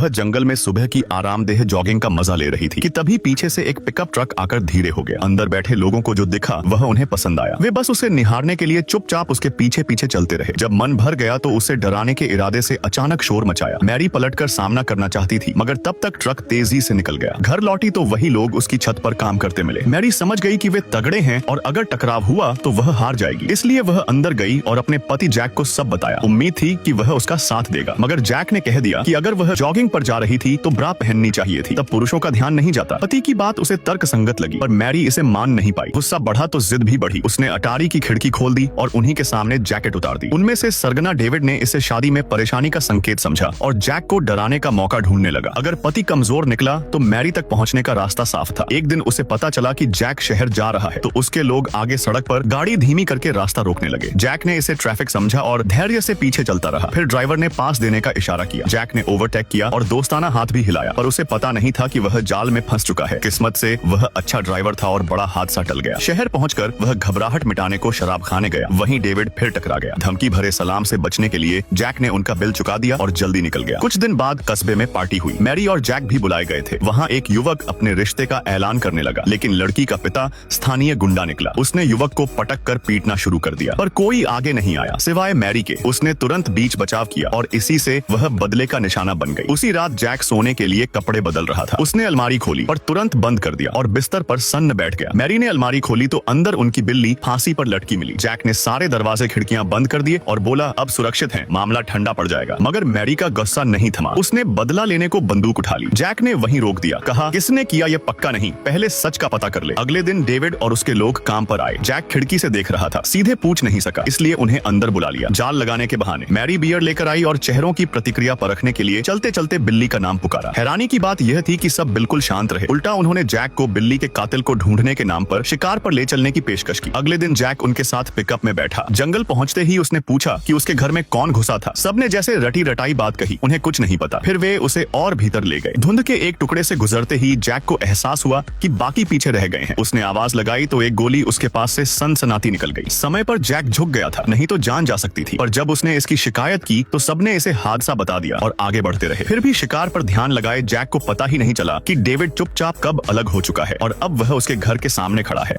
वह जंगल में सुबह की आरामदेह जॉगिंग का मजा ले रही थी कि तभी पीछे से एक पिकअप ट्रक आकर धीरे हो गया। अंदर बैठे लोगों को जो दिखा वह उन्हें पसंद आया। वे बस उसे निहारने के लिए चुपचाप उसके पीछे पीछे चलते रहे। जब मन भर गया तो उसे डराने के इरादे से अचानक शोर मचाया। मैरी पलटकर सामना करना चाहती थी, मगर तब तक ट्रक तेजी से निकल गया। घर लौटी तो वही लोग उसकी छत पर काम करते मिले। मैरी समझ गई कि वे तगड़े हैं और अगर टकराव हुआ तो वह हार जाएगी। इसलिए वह अंदर गई और अपने पति जैक को सब बताया। उम्मीद थी कि वह उसका साथ देगा, मगर जैक ने कह दिया कि अगर वह जॉगिंग पर जा रही थी तो ब्रा पहननी चाहिए थी, तब पुरुषों का ध्यान नहीं जाता। पति की बात उसे तर्क संगत लगी, पर मैरी इसे मान नहीं पाई। गुस्सा बढ़ा तो जिद भी बढ़ी। उसने अटारी की खिड़की खोल दी और उन्हीं के सामने जैकेट उतार दी। उनमें से सरगना डेविड ने इसे शादी में परेशानी का संकेत समझा और जैक को डराने का मौका ढूंढने लगा। अगर पति कमजोर निकला तो मैरी तक पहुंचने का रास्ता साफ था। एक दिन उसे पता चला कि जैक शहर जा रहा है, तो उसके लोग आगे सड़क पर गाड़ी धीमी करके रास्ता रोकने लगे। जैक ने इसे ट्रैफिक समझा और धैर्य से पीछे चलता रहा। फिर ड्राइवर ने पास देने का इशारा किया। जैक ने ओवरटेक किया और दोस्ताना हाथ भी हिलाया, पर उसे पता नहीं था कि वह जाल में फंस चुका है। किस्मत से वह अच्छा ड्राइवर था और बड़ा हादसा टल गया। शहर पहुंचकर वह घबराहट मिटाने को शराब खाने गया। वहीं डेविड फिर टकरा गया। धमकी भरे सलाम से बचने के लिए जैक ने उनका बिल चुका दिया और जल्दी निकल गया। कुछ दिन बाद कस्बे में पार्टी हुई। मैरी और जैक भी बुलाए गए थे। वहाँ एक युवक अपने रिश्ते का ऐलान करने लगा, लेकिन लड़की का पिता स्थानीय गुंडा निकला। उसने युवक को पटक कर पीटना शुरू कर दिया, पर कोई आगे नहीं आया सिवाय मैरी के। उसने तुरंत बीच बचाव किया और इसी से वह बदले का निशाना बन गई। उसी रात जैक सोने के लिए कपड़े बदल रहा था। उसने अलमारी खोली पर तुरंत बंद कर दिया और बिस्तर पर सन्न बैठ गया। मैरी ने अलमारी खोली तो अंदर उनकी बिल्ली फांसी पर लटकी मिली। जैक ने सारे दरवाजे खिड़कियां बंद कर दिए और बोला, अब सुरक्षित हैं, मामला ठंडा पड़ जाएगा। मगर मैरी का गुस्सा नहीं थमा। उसने बदला लेने को बंदूक उठा ली। जैक ने वहीं रोक दिया, कहा, किसने किया ये पक्का नहीं, पहले सच का पता कर ले। अगले दिन डेविड और उसके लोग काम पर आए। जैक खिड़की से देख रहा था, सीधे पूछ नहीं सका, इसलिए उन्हें अंदर बुला लिया जाल लगाने के बहाने। मैरी बियर लेकर आई और चेहरों की प्रतिक्रिया परखने के लिए चलते चलते बिल्ली का नाम पुकारा। हैरानी की बात यह थी कि सब बिल्कुल शांत रहे। उल्टा उन्होंने जैक को बिल्ली के कातिल को ढूंढने के नाम पर शिकार पर ले चलने की पेशकश की। अगले दिन जैक उनके साथ पिकअप में बैठा। जंगल पहुंचते ही उसने पूछा कि उसके घर में कौन घुसा था। सबने जैसे रटी रटाई बात कही, उन्हें कुछ नहीं पता। फिर वे उसे और भीतर ले गए। धुंध के एक टुकड़े से गुजरते ही जैक को एहसास हुआ कि बाकी पीछे रह गए हैं। उसने आवाज लगाई तो एक गोली उसके पास से सनसनाती निकल गई। समय पर जैक झुक गया था, नहीं तो जान जा सकती थी। पर जब उसने इसकी शिकायत की तो सबने इसे हादसा बता दिया और आगे बढ़ते रहे। फिर भी शिकार पर ध्यान लगाए जैक को पता ही नहीं चला कि डेविड चुपचाप कब अलग हो चुका है और अब वह उसके घर के सामने खड़ा है।